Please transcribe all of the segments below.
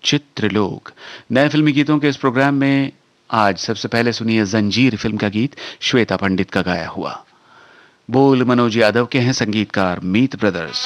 चित्रलोक। नए फिल्मी गीतों के इस प्रोग्राम में आज सबसे पहले सुनिए जंजीर फिल्म का गीत श्वेता पंडित का गाया हुआ। बोल मनोज यादव के हैं, संगीतकार मीत ब्रदर्स।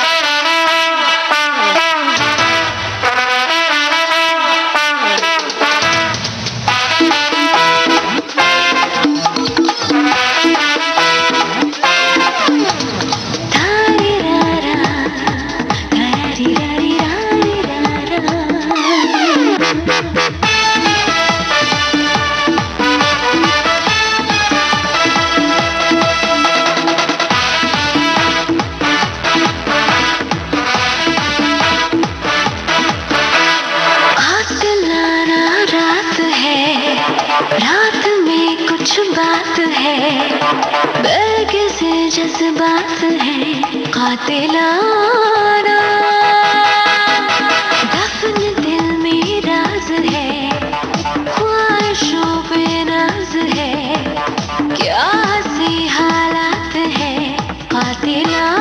रात में कुछ बात है, बेकिसी जज्बात है, कातिलाना दफन दिल में राज है, ख्वाहिशों पे नाज है, क्या हंसी हालात है, कातिलाना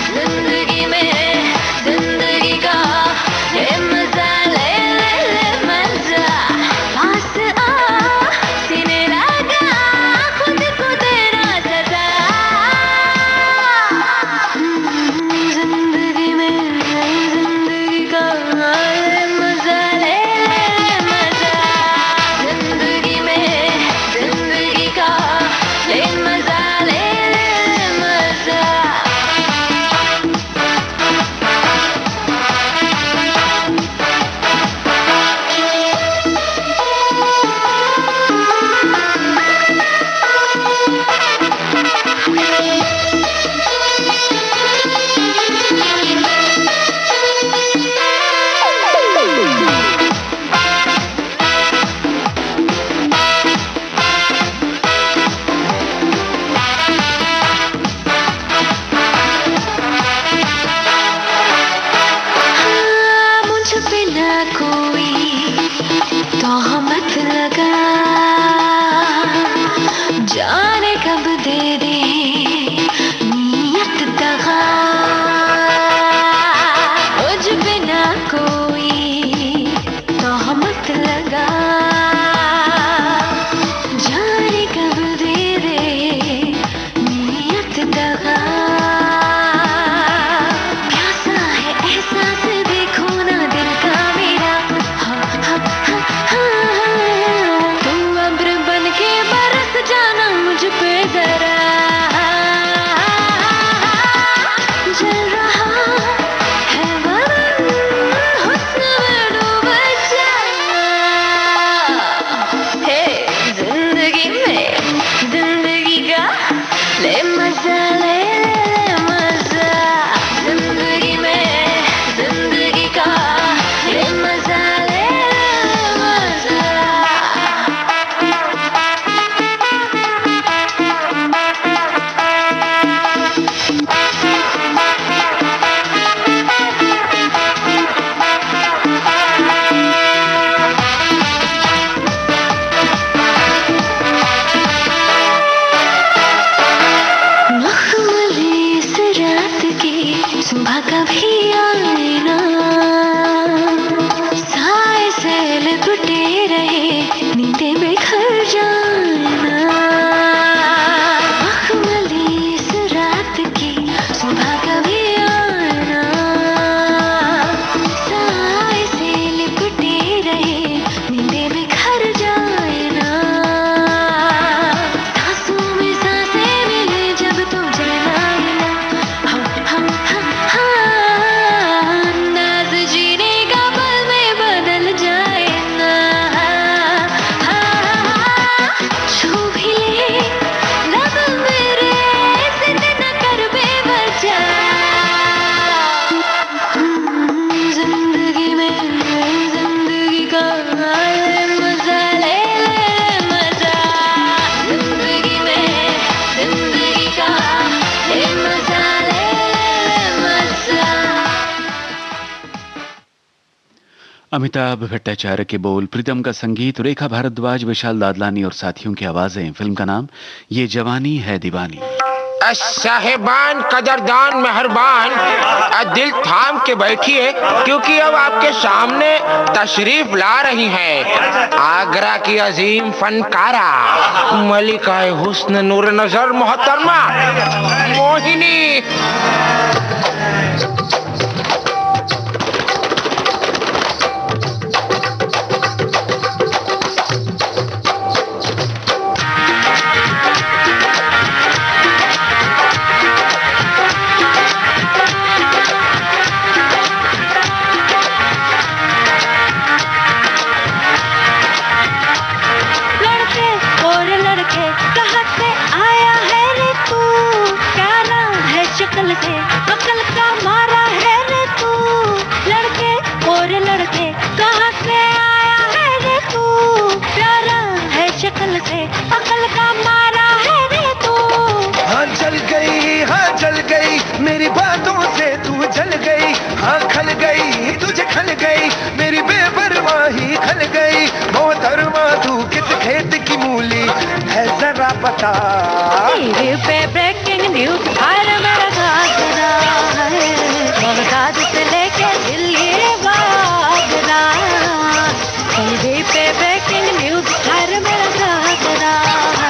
जिंदगी में जिंदगी का ले मजा ले। अमिताभ भट्टाचार्य के बोल, प्रीतम का संगीत, रेखा भारद्वाज, विशाल दादलानी और साथियों की आवाजें। फिल्म का नाम ये जवानी है दीवानी। साहेबान, कदरदान, मेहरबान, दिल थाम के बैठिए, क्योंकि अब आपके सामने तशरीफ ला रही हैं आगरा की अजीम फनकारा, मलिका हुस्न नूर नजर मोहतरमा मोहिनी। अकल का मारा है रे तू, लड़के और लड़के कहाँ से आया है रे तू, प्यारा है शक्ल से अकल का मारा है रे तू। हाँ चल गई मेरी बातों से तू जल गई, हाँ खल गई तुझे खल गई मेरी बेपरवाही खल गई। मोहतरमा तू किस खेत की मूली है जरा बता। टीवी पे ब्रेकिंग न्यूज हर मेरा घाघरा है, बगदाद से लेके दिल्ली वागरा। टीवी पे ब्रेकिंग न्यूज हर मेरा घाघरा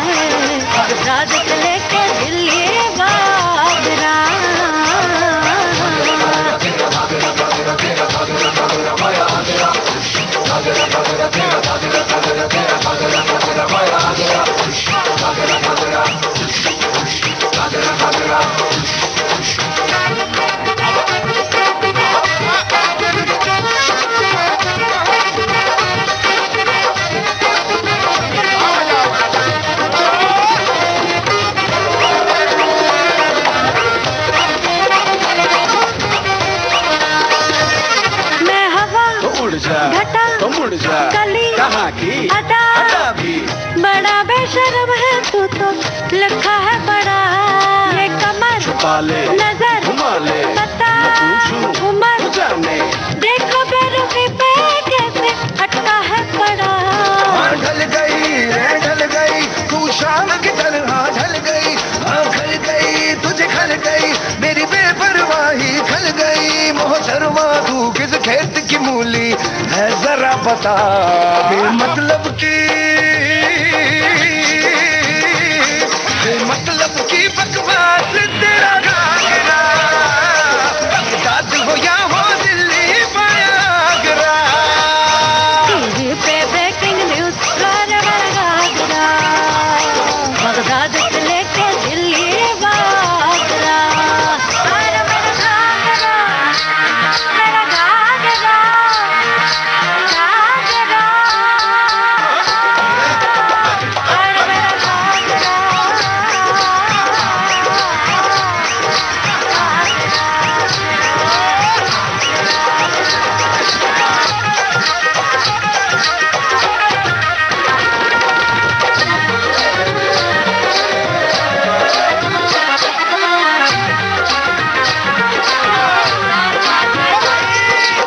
है, बगदाद से लेके दिल्ली वागरा। कहाँ की अदा भी बड़ा बेशर्म है तू तो, लिखा है बड़ा ये कमर, छुपा ले नजर घुमा ले, पता पूछूं उमर, जाने देखो बेरुखी पे कैसे अटका है बड़ा। हाँ ढल गई तू शाम की तरह ढल गई, हाँ खल गई तुझे खल गई मेरी बेपरवाही खल गई। मोहतरमा तू किस खेत की मूली है जरा बता। मतलब की बकवास तेरा घाघरा, बगदाद हो या हो दिल्ली आगरा। टीवी पे ब्रेकिंग न्यूज हर मेरा घाघरा, बगदाद से लेके दिल्ली वागरा। हर मेरा घाघरा, मेरा घाघरा, घाघरा। हर मेरा घाघरा,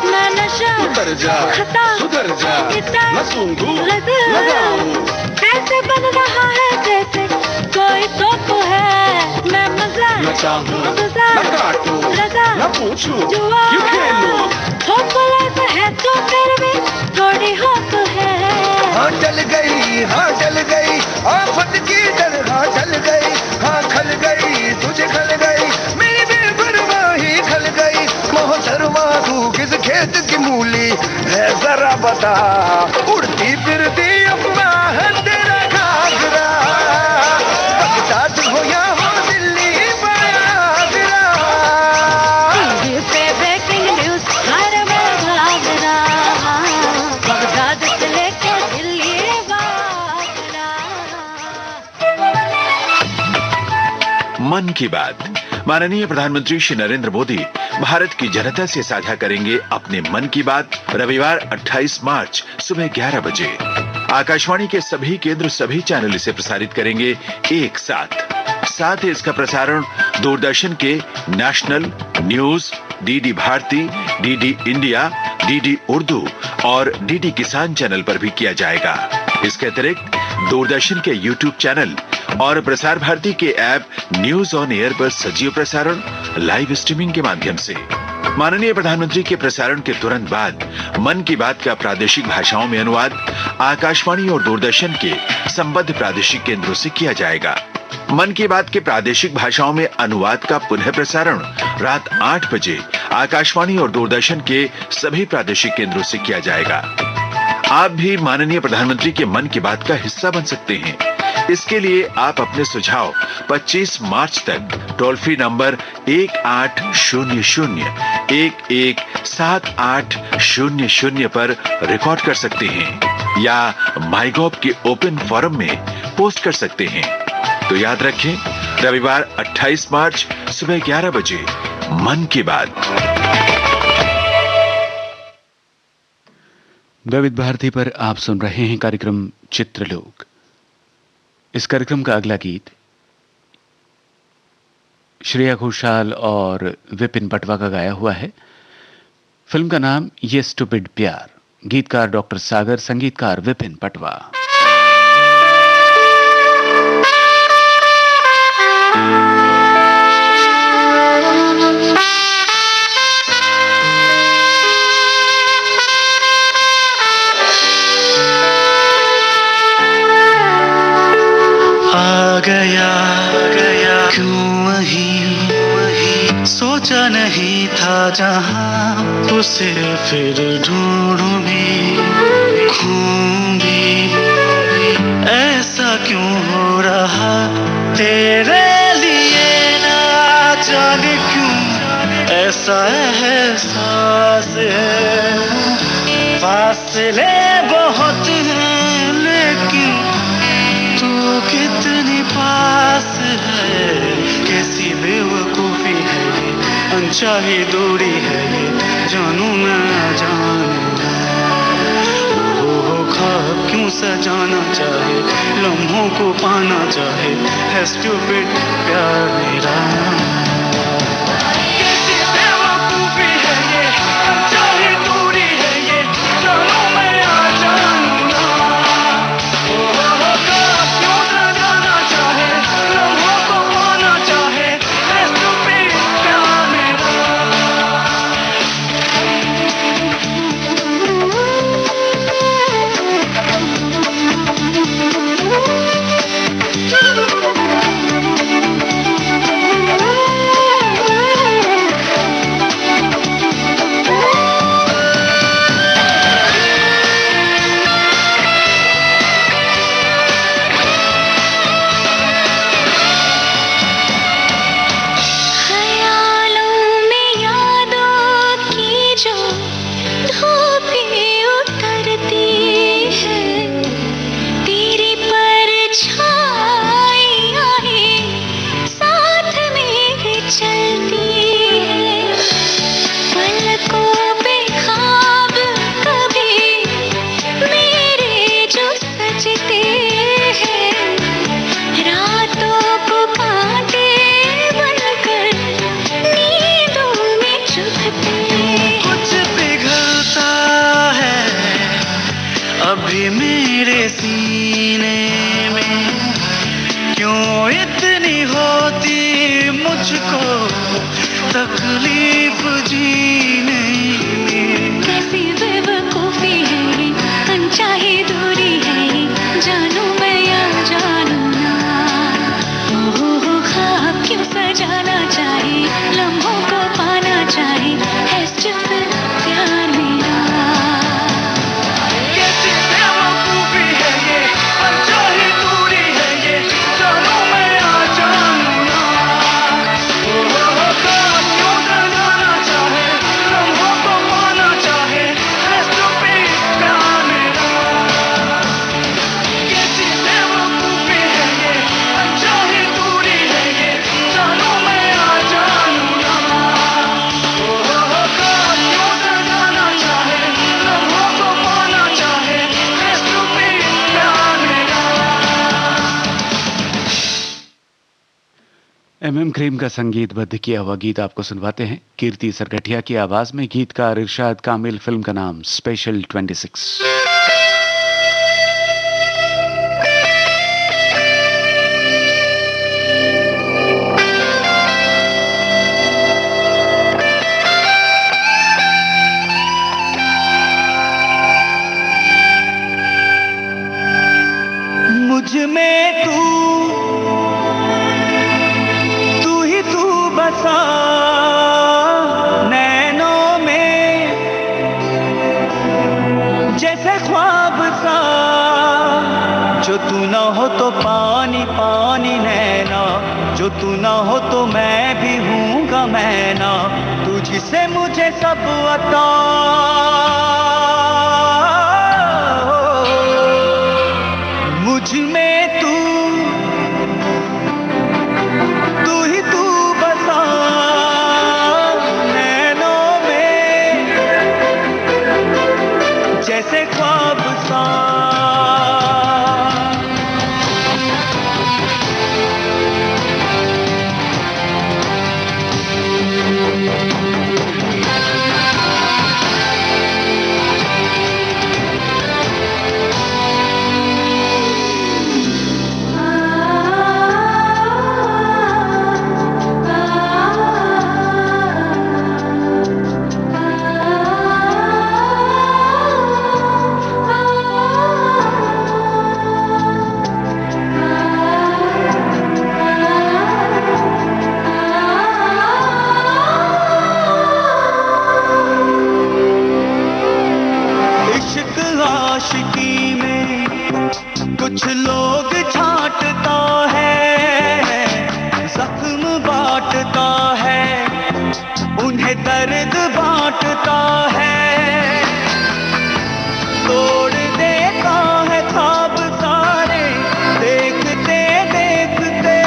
मैं नशा उतर जा खता सुधर जा न सूंघू लगाऊं। कैसे बन रहा है जैसे कोई तो है, मैं मजा न चाहूं गुजा न काटूं रजा न पूछूं जुआ क्यों खेलूं। होपलेस है तो फिर भी थोड़ी होप है। हाँ डल गई आफत की तरह ढल गई, हाँ खल गई तुझे खल गई मेरी बेपरवाही खल गई। मोहतरमा तू किस खेत की मूली है जरा बता। उड़ती फिरती अफवाह है तेरा घाघरा, बगदाद हो या हो दिल्ली आगरा। टीवी पे ब्रेकिंग न्यूज हर मेरा घाघरा, बगदाद से लेके दिल्ली वागरा। मन की बात। माननीय प्रधानमंत्री श्री नरेंद्र मोदी भारत की जनता से साझा करेंगे अपने मन की बात रविवार 28 मार्च सुबह 11 बजे। आकाशवाणी के सभी केंद्र सभी चैनल इसे प्रसारित करेंगे एक साथ ही इसका प्रसारण दूरदर्शन के national, news, DD Bharati, DD India, DD Urdu और डीडी किसान चैनल पर भी किया जाएगा। इसके अतिरिक्त दूरदर्शन के YouTube चैनल और प्रसार भारती के ऐप न्यूज ऑन एयर पर सजीव प्रसारण लाइव स्ट्रीमिंग के माध्यम से। माननीय प्रधानमंत्री के प्रसारण के तुरंत बाद मन की बात का प्रादेशिक भाषाओं में अनुवाद आकाशवाणी और दूरदर्शन के संबद्ध प्रादेशिक केंद्रों से किया जाएगा। मन की बात के प्रादेशिक भाषाओं में अनुवाद का पुनः प्रसारण रात 8 बजे आकाशवाणी और दूरदर्शन के सभी प्रादेशिक केंद्रों से किया जाएगा। आप भी माननीय प्रधानमंत्री के मन की बात का हिस्सा बन सकते हैं। इसके लिए आप अपने सुझाव 25 मार्च तक टोल फ्री नंबर 1800-117800 पर रिकॉर्ड कर सकते हैं या माईगॉव के ओपन फोरम में पोस्ट कर सकते हैं। तो याद रखें, रविवार 28 मार्च सुबह 11 बजे मन की बात। विविध भारती पर आप सुन रहे हैं कार्यक्रम चित्रलोक। इस कार्यक्रम का अगला गीत श्रेया घोषाल और विपिन पटवा का गाया हुआ है। फिल्म का नाम ये स्टूपिड प्यार। गीतकार डॉक्टर सागर, संगीतकार विपिन पटवा। गया क्यों वही सोचा नहीं था जहां उसे फिर ढूंढूं भी खूंबी। ऐसा क्यों हो रहा तेरे लिए ना जाने क्यों ऐसा एहसास है। फासले बहुत हैं लेकिन तू कितनी पास है। कैसी बेवकूफी है ये, अनचाही दूरी है ये, जानू मैं जानू। हो ख्वाब क्यों सजाना चाहे, लम्हों को पाना चाहे, है स्टूपिड प्यार मेरा। कैसी बेवकूफी है ये, अनचाही दूरी है ये, जानू मैं जानू। अभी मेरे सीने में क्यों इतनी होती मुझको तकलीफ जीने में। कैसी बेवकूफी है ये, अनचाही दूरी है ये, जानू मैं या जानू ना। हो ख्वाब क्यों सजाना चाहे, लम्हों को पाना चाहे, है स्टूपिड प्यार मेरा। कैसी एमएम क्रीम का संगीतबद्ध किया हुआ गीत आपको सुनवाते हैं कीर्ति सरगठिया की आवाज में। गीतकार इरशाद कामिल, फिल्म का नाम स्पेशल 26। मुझ में तू ही तू बसा, नैनों में जैसे ख्वाब सा। जो तू ना हो तो पानी पानी नैना, जो तू ना हो तो मैं भी हूँगा मैना। तुझसे मुझे सब अता, मुझ में तू ही तू बसा, नैनों में जैसे ख्वाब सा। आशिकी में कुछ लोग छांटता है, जख्म बांटता है, उन्हें दर्द बांटता है। तोड़ देता है ख्वाब सारे, देखते देखते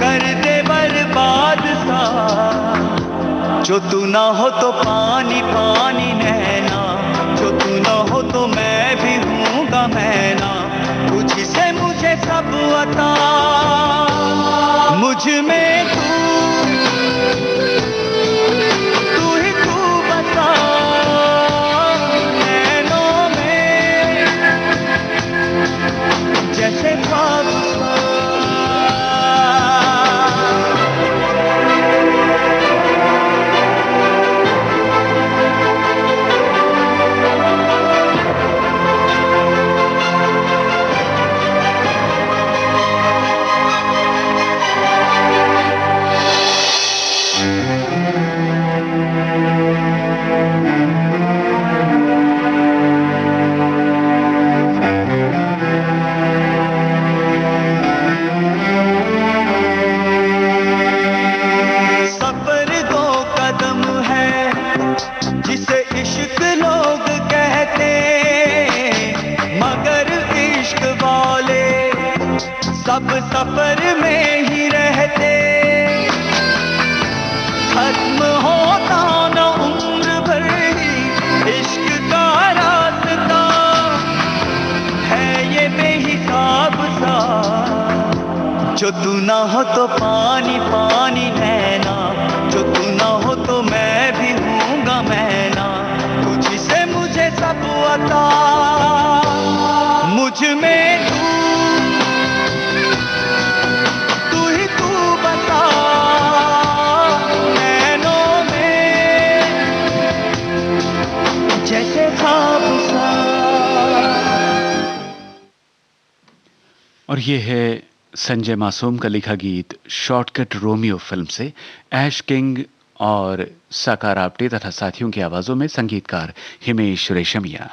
कर दे बर्बाद सा। जो तू ना हो तो पानी पानी नैना, जो तू ना हो तो मैं भी हूँगा मैना। तुझसे मुझे सब अता, मुझ में तू ही तू बता, नैनों में जैसे ख्वाब सा। सब सफर में ही रहते, खत्म होता न उम्र भर ही इश्क का रास्ता है ये बेहिसाब सा। जो तू ना हो तो पानी पानी नैना, जो तू ना हो तो मैं भी हूँगा मैना। तुझसे मुझे सब अता, मुझ में तू ही तू बता, नैनों में जैसे ख्वाब सा। और ये है संजय मासूम का लिखा गीत शॉर्टकट रोमियो फिल्म से। ऐश किंग और साकार आप्टे तथा साथियों की आवाजों में, संगीतकार हिमेश रेशमिया।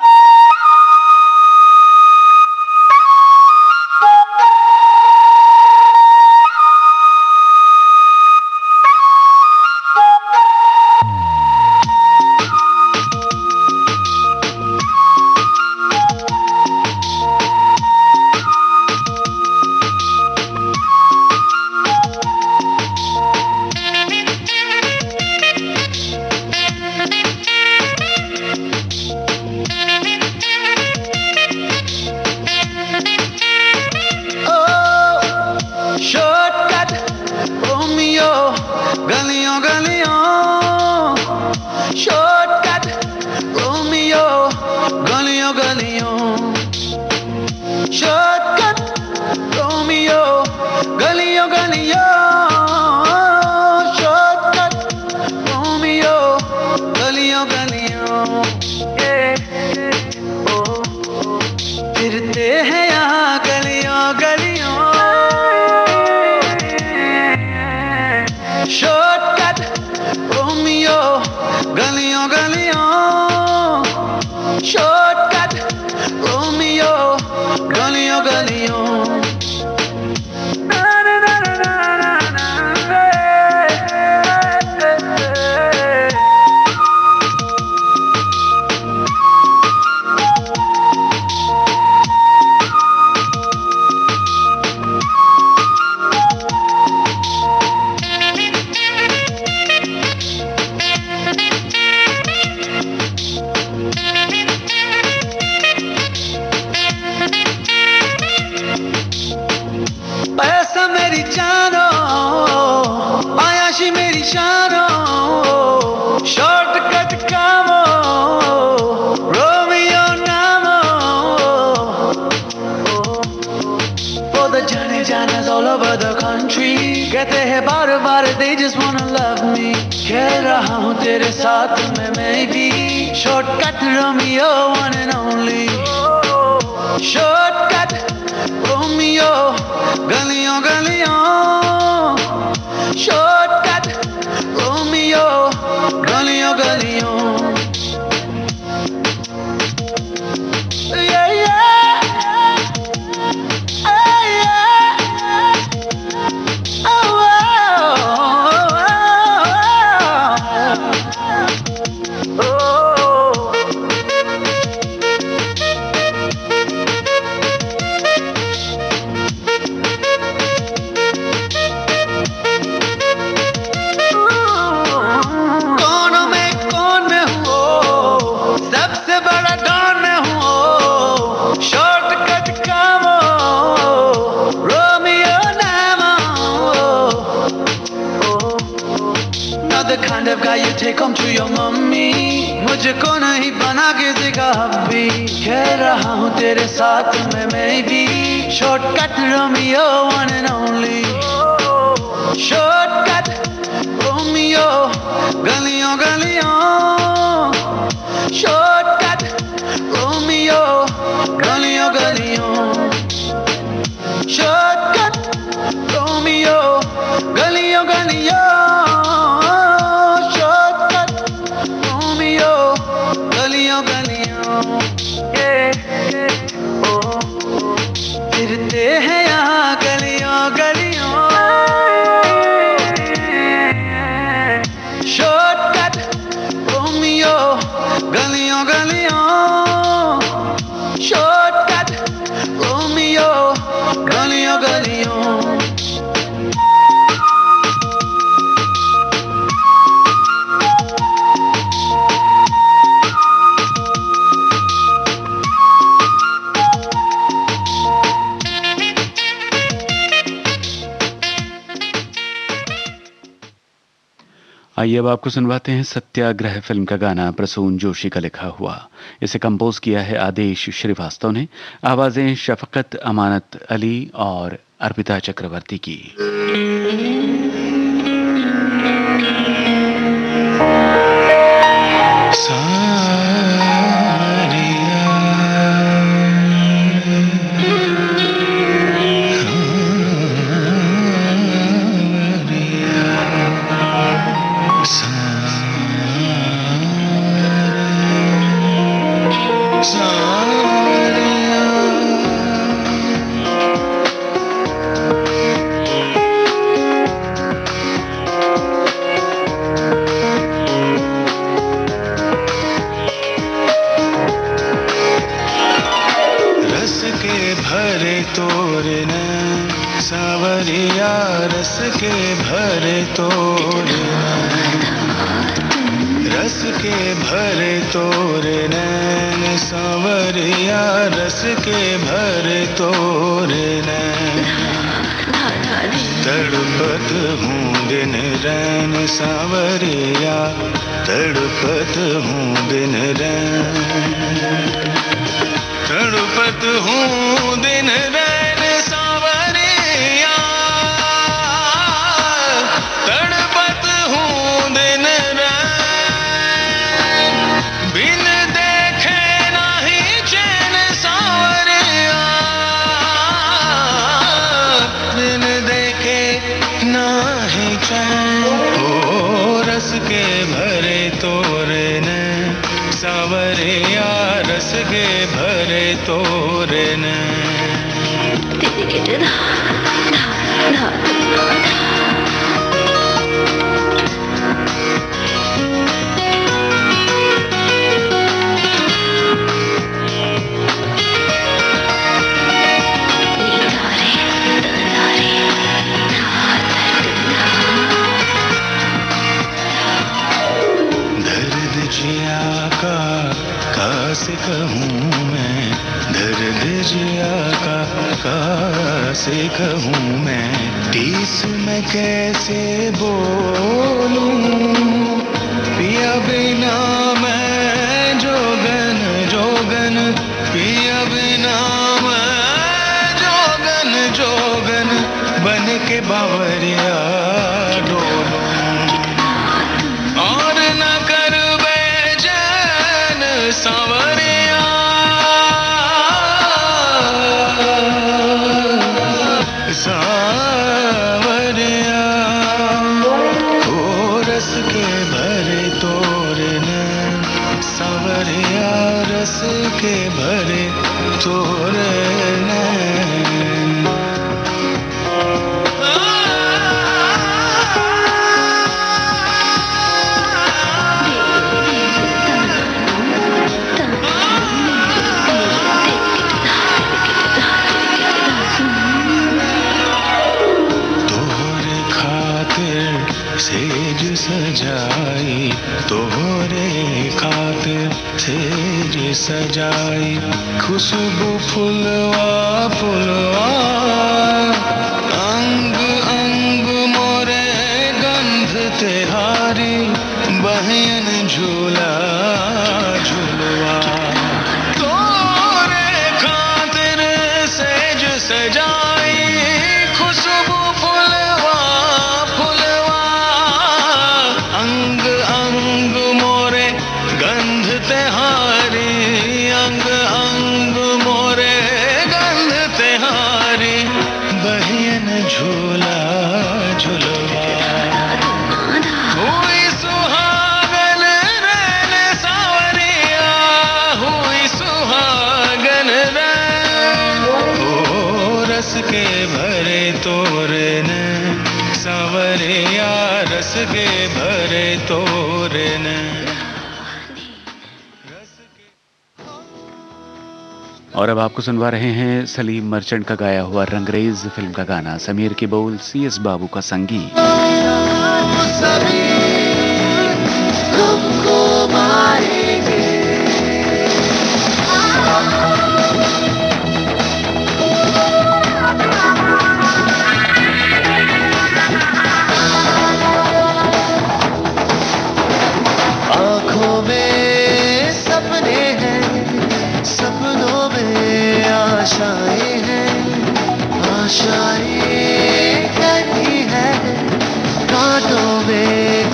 गलियों फिरते हैं यहाँ गलियों गलियों शॉर्टकट रोमियो गलियों गलियों शॉर्टकट रोमियो गलियों गलियों कहते हैं बार बार they just wanna love me कह रहा हूँ तेरे साथ में मैं भी shortcut Romeo one and only shortcut Romeo गलियों गलियों शॉर्टकट रोमियो गलियों गलियों yeah, yeah. You take home to your mummy मुझको नहीं बना के दिखा हब्बी कह रहा हूँ तेरे साथ में मैं भी shortcut Romeo one and only shortcut Romeo गलियों गलियों शॉर्टकट रोमियो गलियों गलियों शॉर्टकट रोमियो गलियों गलियों फिरते हैं यहाँ गलियों गलियों शॉर्टकट रोमियो गलियों गलियों शॉर्टकट रोमियो गलियों गलियों आइए अब आपको सुनवाते हैं सत्याग्रह फिल्म का गाना प्रसून जोशी का लिखा हुआ। इसे कंपोज किया है आदेश श्रीवास्तव ने, आवाजें शफकत अमानत अली और अर्पिता चक्रवर्ती की। तड़पत हूँ दिन रैन सांवरिया, तड़पत हूँ दिन रैन, तड़पत हूँ दिन रैन सांवरिया, तड़पत हूँ दिन रैन। सावरिया रस के भरे तोरे नैन। से कहूँ मैं दर्द जिया का से कहूँ मैं, तीस में कैसे बोलूं पिया बिना मैं जोगन जोगन, पिया बिना मैं जोगन जोगन, बन के बावरिया डोलूं और न कर बेचैन सांवरिया, सांवरिया ओ रस के भरे तोरे नैन, सांवरिया रस के भरे तोरे नैन। सेज सजाई तोहरे खातिर सेज सजाई, खुशबू फुलवा फुलवा अंग अंग मोरे गंध तेहारी, बहन झूला झुलवा तोरे खातिर सेज सजाई, खुशबू अंग अंग मोरे गंध तेहारी, अंग अंग मोरे गंध तेहारी, बहन झूला झुलवा हुई सुहागन रैन सांवरिया, हुई सुहागन रैन ओ रस के भरे तोरे नैन, सांवरिया रस के भरे तोरे नैन। और अब आपको सुनवा रहे हैं सलीम मर्चेंट का गाया हुआ रंगरेज फिल्म का गाना, समीर के बोल, CS बाबू का संगीत। आँखों में सपने हैं, सपनों में आशाएं हैं, आशाएं कहती है कांटों में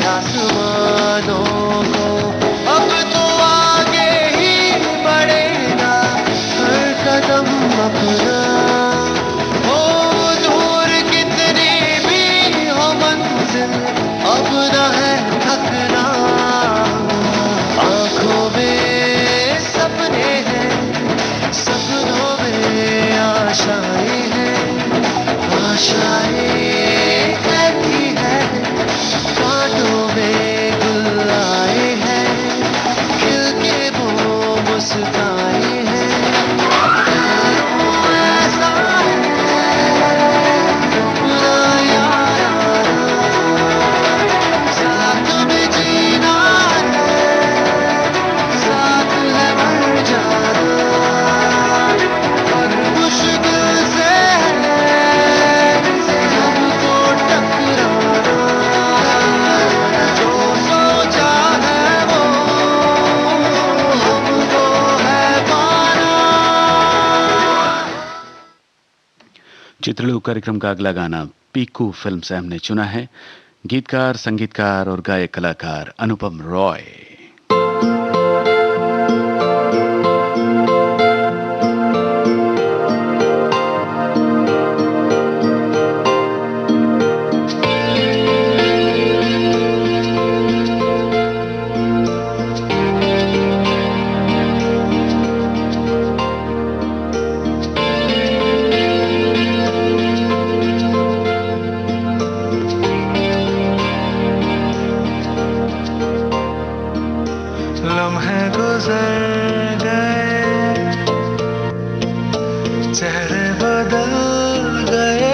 आसमानों को, अब तो आगे ही बढ़ेगा हर कदम अपना। ओ दूर कितनी भी हो मंजिल, अब न है थकना। आंखों में सपने हैं, सपनों में आशाएं हैं, आशाएं कहती है कांटों में गुल आए हैं, खिल के वो मुस्काए हैं। ऐसा है ना यार, साथ में जीना है, साथ है मर जाना। और मुश्किल से हमको टकराना, जो सोचा है वो हमको है पाना। चित्रलोक कार्यक्रम का अगला गाना पीकू फिल्म से हमने चुना है। गीतकार, संगीतकार और गायक कलाकार अनुपम रॉय। लम्हे गुजर गए, चेहरे बदल गए,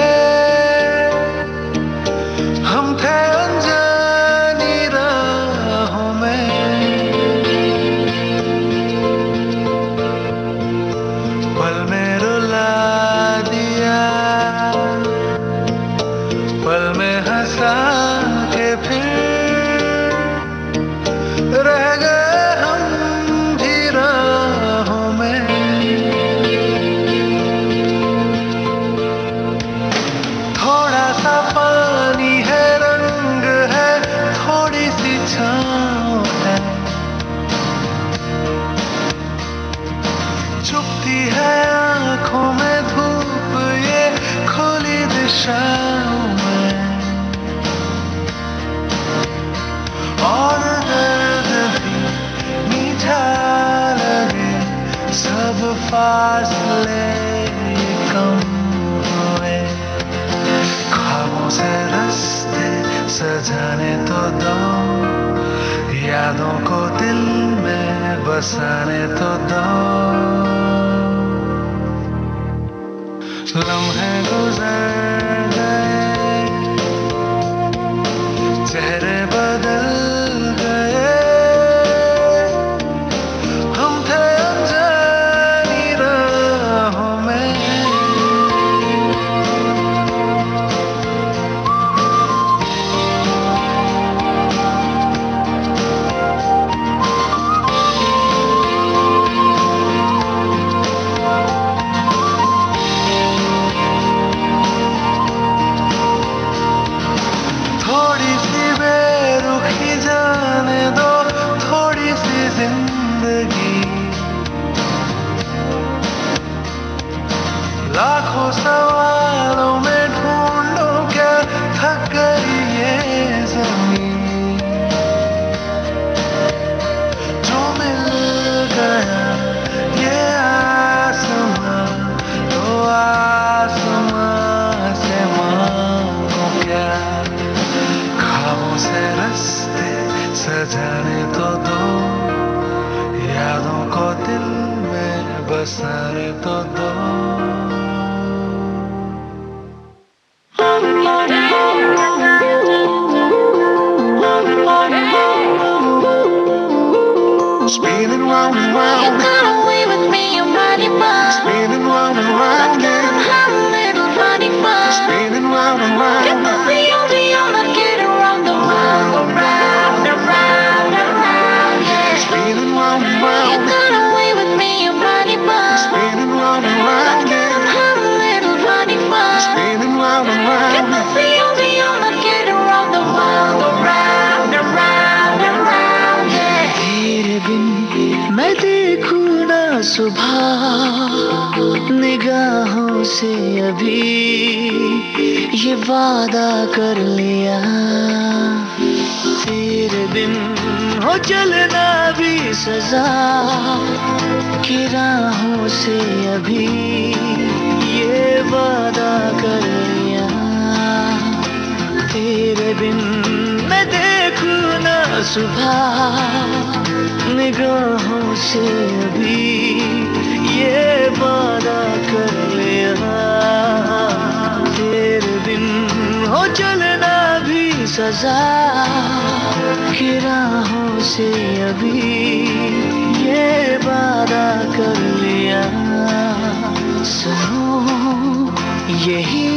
हम थे अनजानी राहों में। पल में रुला दिया, पल में हंसा के फिर रह गए हम भी राहों में। थोड़ा सा पानी है, रंग है, थोड़ी सी छाँव है, चुभती है आँखों में धूप ये खुली दिशाओं में। और दर्द भी मीठा लगे, सब फासले कम हुए। ख्वाबों से रास्ते सजाने तो दो, यादों को दिल में बसाने तो दो। लम्हे गुजर गए, चेहरे बदल गए, हम थे अनजानी राहों में। थोड़ी सी बेरुखी जाने दो, थोड़ी सी जिंदगी। लाखों सवालों में ढूंढो क्या थक गई ये जमीन। जो मिल गया ये आसमां, तो आसमां से मांगो क्या। ख्वाबों से रास्ते सजाने तो दो, यादों को दिल में बसाने तो दो। Spinning round and round, You got away with me, you mighty bug. spinning round and round, yeah. I'm a little funny bug. Spinning round and Get round. the field, I'm getting around the world, around, around, around, yeah. Spinning round and You round, got away with me, you mighty bug. spinning round and round, yeah. I'm a little funny bug. Spinning round and Get the round. field, I'm getting around the world, around, सुबह निगाहों से अभी ये वादा कर लिया, तेरे बिन हो चलना भी सजा की राहों से अभी ये वादा कर लिया, तेरे बिन मैं देखूं ना सुबह निगाहों से अभी ये वादा कर लिया, तेरे बिन हो चलना भी सजा की राहों से अभी ये वादा कर लिया। सुनो यही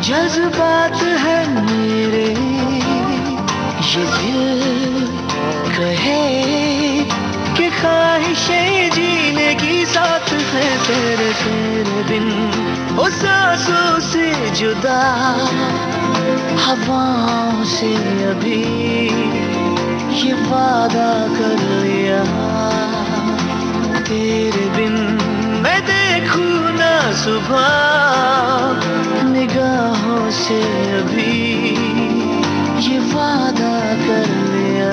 जज्बात है मेरे, ये दिल कहे कि ख्वाहिशें जीने की साथ है तेरे बिन, उस सांसों से जुदा हवाओं से अभी ये वादा कर लिया, तेरे बिन मैं देखूं ना सुबह निगाहों से अभी ये वादा कर लिया।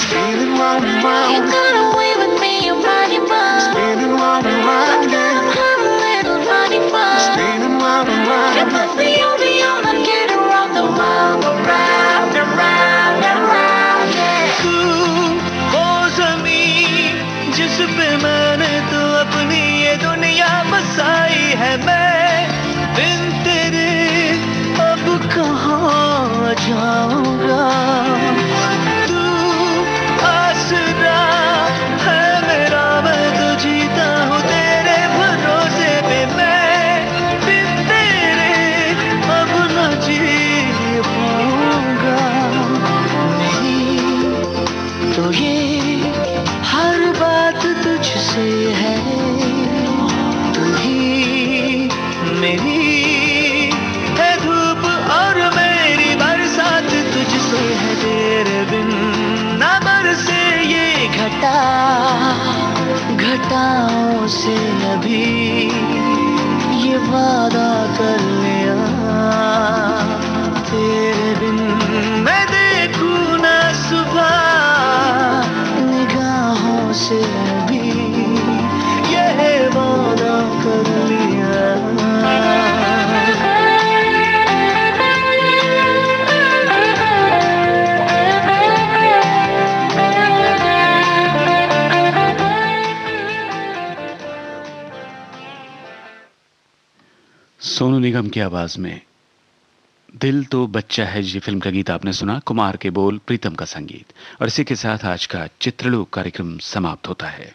Spinning round and round, You got away with me, you running wild. spinning round and round, yeah. I'm a little running wild. Spinning round and You round. must be on the on and get around the world, around, around, around, yeah. तू वो ज़मीन जिस पे मैंने तो अपनी ये दुनिया बसाई है, मैं बिन तेरे अब कहाँ जाऊंगा। तू आसरा है मेरा, मैं तो जीता हूँ तेरे भरोसे पे, मैं बिन तेरे अब न जी पाऊंगा। नहीं तो ये हर बात तुझसे है, तू ही मेरी है धूप और मेरी बरसात तुझसे है, तेरे बिन ना बरसे ये घटा घटाओं से अभी ये वादा कर लिया, तेरे बिन मैं देखूं ना सुबह निगाहों से अभी ये वादा कर लिया। सोनू निगम की आवाज में दिल तो बच्चा है जी फिल्म का गीत आपने सुना। कुमार के बोल, प्रीतम का संगीत। और इसी के साथ आज का चित्रलोक कार्यक्रम समाप्त होता है।